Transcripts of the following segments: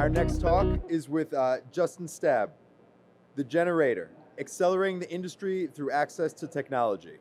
Our next talk is with Justin Stabb, the generator, accelerating the industry through access to technology.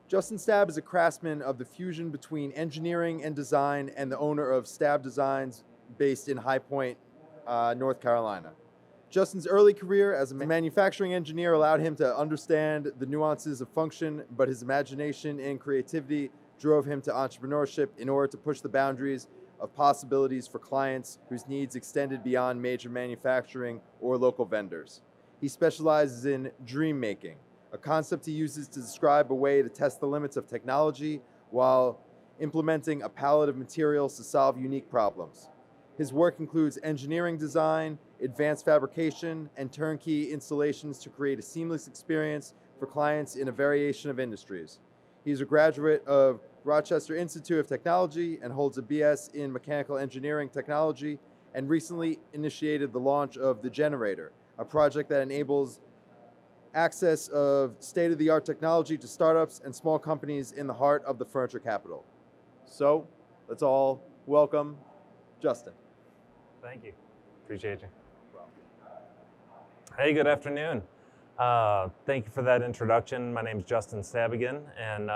Justin Stabb is a craftsman of the fusion between engineering and design and the owner of Stabb Designs based in High Point, North Carolina. Justin's early career as a manufacturing engineer allowed him to understand the nuances of function, but his imagination and creativity drove him to entrepreneurship in order to push the boundaries of possibilities for clients whose needs extended beyond major manufacturing or local vendors. He specializes in dream making, a concept he uses to describe a way to test the limits of technology while implementing a palette of materials to solve unique problems. His work includes engineering design, advanced fabrication, and turnkey installations to create a seamless experience for clients in a variation of industries. He's a graduate of Rochester Institute of Technology and holds a BS in Mechanical Engineering Technology, and recently initiated the launch of The Generator, a project that enables access of state-of-the-art technology to startups and small companies in the heart of the furniture capital. So, let's all welcome Justin. Thank you. Appreciate you. Hey, good afternoon. Thank you for that introduction. My name is Justin Stabb again, and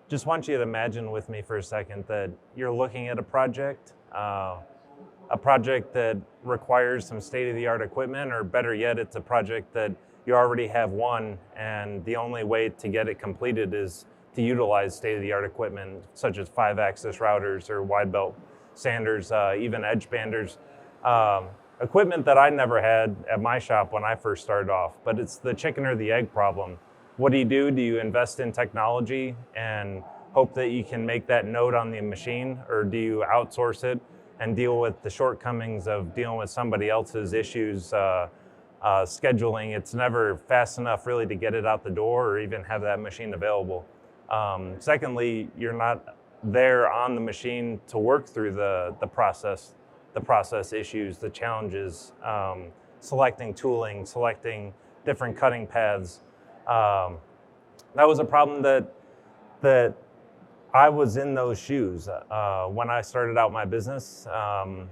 just want you to imagine with me for a second that you're looking at a project that requires some state-of-the-art equipment, or better yet, it's a project that you already have one, and the only way to get it completed is to utilize state-of-the-art equipment, such as 5-axis routers or wide belt sanders, even edge banders. Equipment that I never had at my shop when I first started off, but it's the chicken or the egg problem. What do? Do you invest in technology and hope that you can make that node on the machine, or do you outsource it and deal with the shortcomings of dealing with somebody else's issues, scheduling? It's never fast enough really to get it out the door or even have that machine available. Secondly, you're not there on the machine to work through the process issues, the challenges, selecting tooling, selecting different cutting paths. That was a problem that I was in those shoes when I started out my business.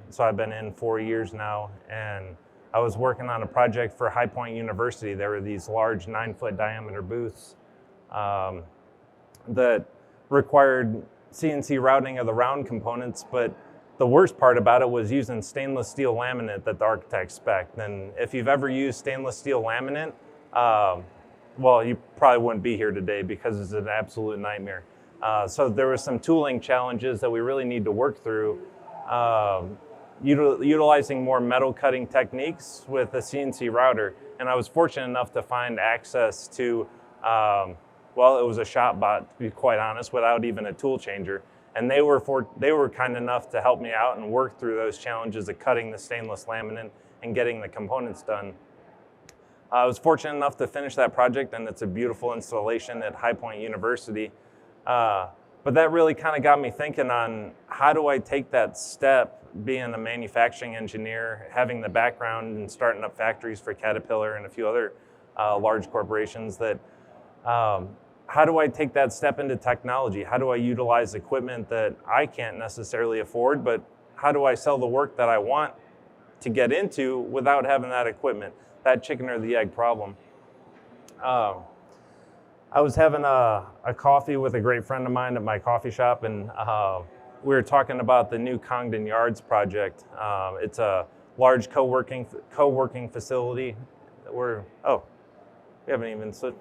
So I've been in 4 years now, and I was working on a project for High Point University. There were these large 9-foot diameter booths that required CNC routing of the round components, but the worst part about it was using stainless steel laminate that the architects spec'd. And if you've ever used stainless steel laminate, well, you probably wouldn't be here today because it's an absolute nightmare. So there were some tooling challenges that we really need to work through, utilizing more metal cutting techniques with a CNC router. And I was fortunate enough to find access to, well, it was a shop bot, to be quite honest, without even a tool changer. And they were kind enough to help me out and work through those challenges of cutting the stainless laminate and getting the components done. I was fortunate enough to finish that project, and it's a beautiful installation at High Point University. But that really kind of got me thinking on how do I take that step, being a manufacturing engineer, having the background and starting up factories for Caterpillar and a few other large corporations, that how do I take that step into technology? How do I utilize equipment that I can't necessarily afford, but how do I sell the work that I want to get into without having that equipment? That chicken or the egg problem. I was having a coffee with a great friend of mine at my coffee shop, and we were talking about the new Congdon Yards project. It's a large co-working facility. We haven't even switched.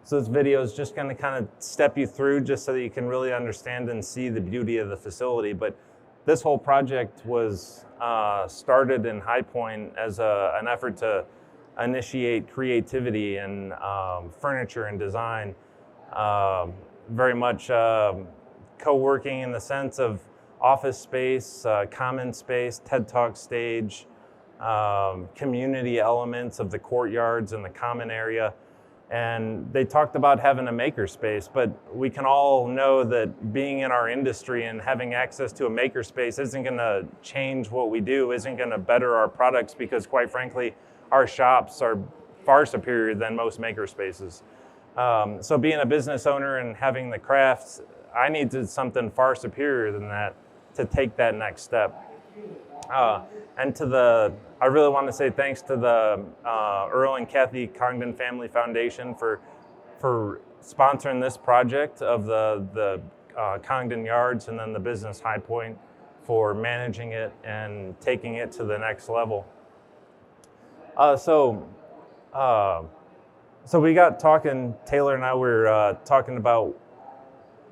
So this video is just going to kind of step you through just so that you can really understand and see the beauty of the facility. But this whole project was started in High Point as an effort to initiate creativity and furniture and design. Very much co-working in the sense of office space, common space, TED Talk stage, community elements of the courtyards and the common area. And they talked about having a makerspace, but we can all know that being in our industry and having access to a makerspace isn't going to change what we do, isn't going to better our products, because quite frankly, our shops are far superior than most makerspaces. So being a business owner and having the crafts I needed something far superior than that to take that next step. And I really want to say thanks to the Earl and Kathy Congdon Family Foundation for sponsoring this project of the Congdon Yards, and then the Business High Point for managing it and taking it to the next level. So we got talking, Taylor and I were talking about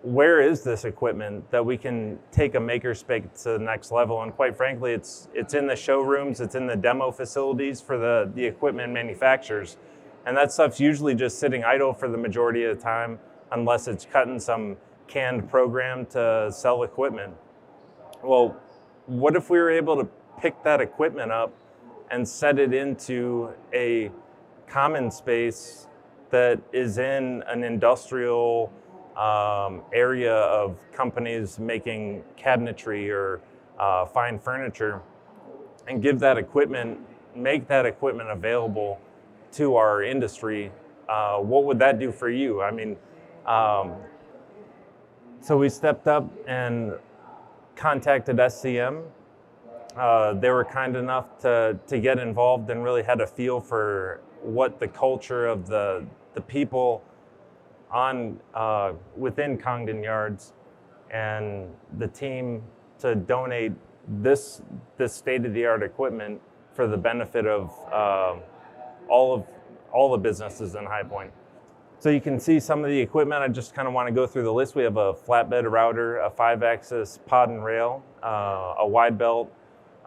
where is this equipment that we can take a makerspace to the next level, and quite frankly, it's in the showrooms, it's in the demo facilities for the equipment manufacturers, and that stuff's usually just sitting idle for the majority of the time, unless it's cutting some canned program to sell equipment. Well, what if we were able to pick that equipment up and set it into a common space that is in an industrial area of companies making cabinetry or fine furniture, and make that equipment available to our industry? What would that do for you? I mean, so we stepped up and contacted SCM. They were kind enough to get involved and really had a feel for what the culture of the people on within Congdon Yards, and the team to donate this state-of-the-art equipment for the benefit of all the businesses in High Point. So you can see some of the equipment. I just kind of want to go through the list. We have a flatbed router, a 5-axis pod and rail, a wide belt,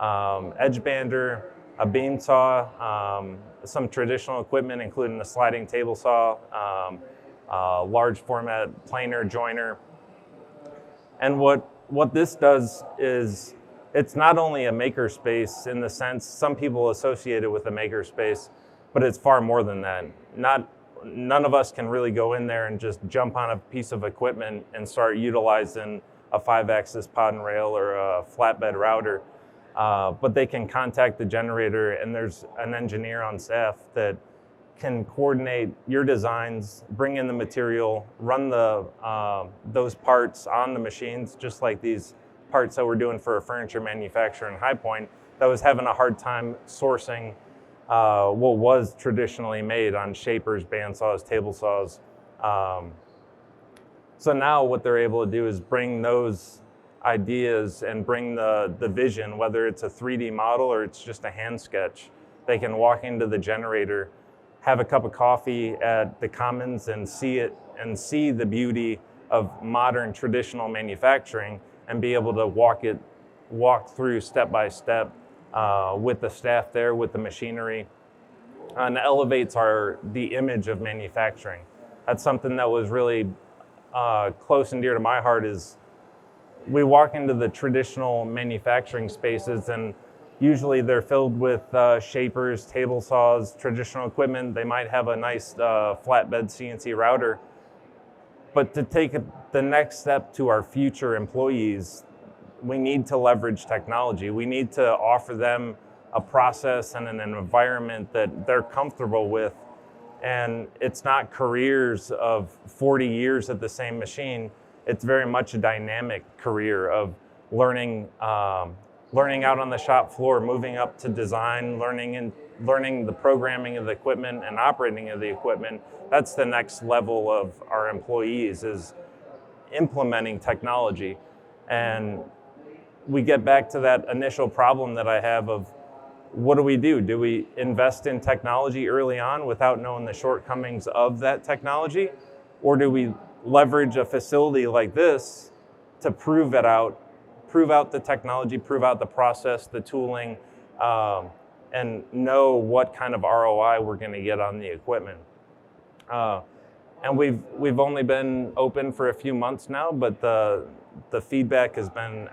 edge bander, a beam saw, some traditional equipment, including a sliding table saw, large format planer joiner. And what this does is, it's not only a makerspace in the sense some people associate it with a makerspace, but it's far more than that. None of us can really go in there and just jump on a piece of equipment and start utilizing a 5-axis pod and rail or a flatbed router. But they can contact the generator, and there's an engineer on staff that can coordinate your designs, bring in the material, run those parts on the machines, just like these parts that we're doing for a furniture manufacturer in High Point that was having a hard time sourcing what was traditionally made on shapers, bandsaws, table saws. So now what they're able to do is bring those ideas and bring the vision, whether it's a 3D model or it's just a hand sketch. They can walk into the generator, have a cup of coffee at the Commons, and see it and see the beauty of modern traditional manufacturing, and be able to walk through step by step with the staff there, with the machinery, and elevates the image of manufacturing. That's something that was really close and dear to my heart. Is we walk into the traditional manufacturing spaces, and usually they're filled with shapers, table saws, traditional equipment. They might have a nice flatbed CNC router. But to take the next step to our future employees, we need to leverage technology. We need to offer them a process and an environment that they're comfortable with. And it's not careers of 40 years at the same machine. It's very much a dynamic career of learning out on the shop floor, moving up to design, learning the programming of the equipment and operating of the equipment. That's the next level of our employees, is implementing technology. And we get back to that initial problem that I have of, what do we do? Do we invest in technology early on without knowing the shortcomings of that technology? Or do we leverage a facility like this to prove out the technology, prove out the process, the tooling, and know what kind of ROI we're going to get on the equipment? And we've only been open for a few months now, but the feedback has been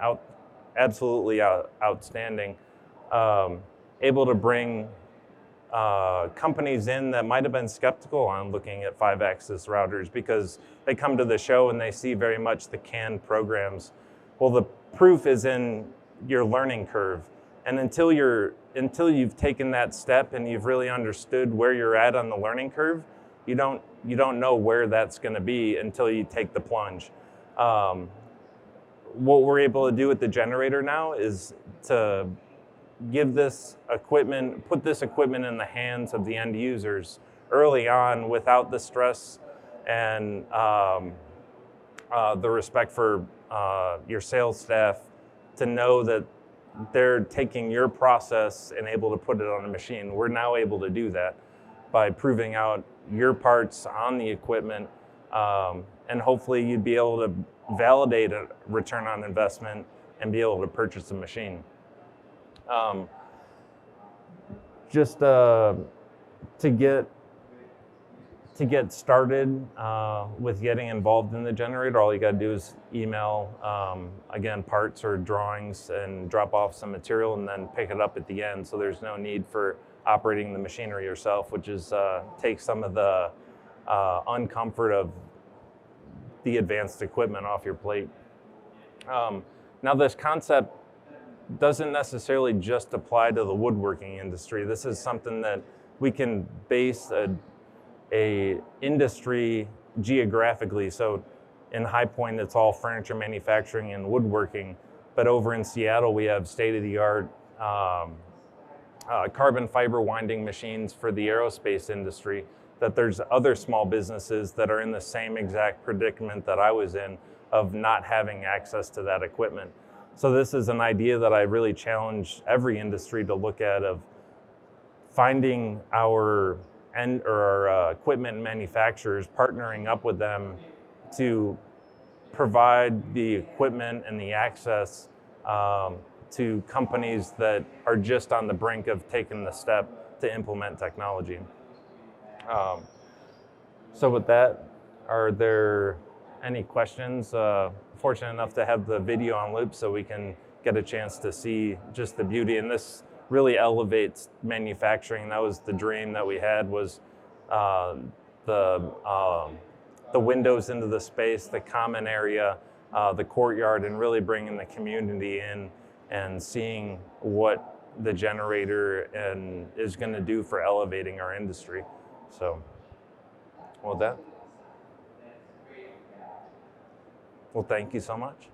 absolutely outstanding. Able to bring companies in that might have been skeptical on looking at 5-axis routers, because they come to the show and they see very much the canned programs. Well, the proof is in your learning curve, and until you've taken that step and you've really understood where you're at on the learning curve, you don't know where that's going to be until you take the plunge. What we're able to do with the generator now is to give this equipment, put this equipment in the hands of the end users early on without the stress and the respect for your sales staff to know that they're taking your process and able to put it on a machine. We're now able to do that by proving out your parts on the equipment, and hopefully you'd be able to validate a return on investment and be able to purchase a machine. Just to get started with getting involved in the generator, all you got to do is email, again, parts or drawings and drop off some material and then pick it up at the end. So there's no need for operating the machinery yourself, which is take some of the uncomfort of the advanced equipment off your plate. Now this concept doesn't necessarily just apply to the woodworking industry. This is something that we can base a industry geographically. So in High Point, it's all furniture manufacturing and woodworking. But over in Seattle, we have state-of-the-art carbon fiber winding machines for the aerospace industry, that there's other small businesses that are in the same exact predicament that I was in of not having access to that equipment. So this is an idea that I really challenge every industry to look at, of finding our equipment manufacturers, partnering up with them to provide the equipment and the access to companies that are just on the brink of taking the step to implement technology. So with that, are there any questions? Fortunate enough to have the video on loop so we can get a chance to see just the beauty, and this really elevates manufacturing. That was the dream that we had, was the windows into the space, the common area, the courtyard, and really bringing the community in and seeing what the generator is going to do for elevating our industry. So, with that, well, thank you so much.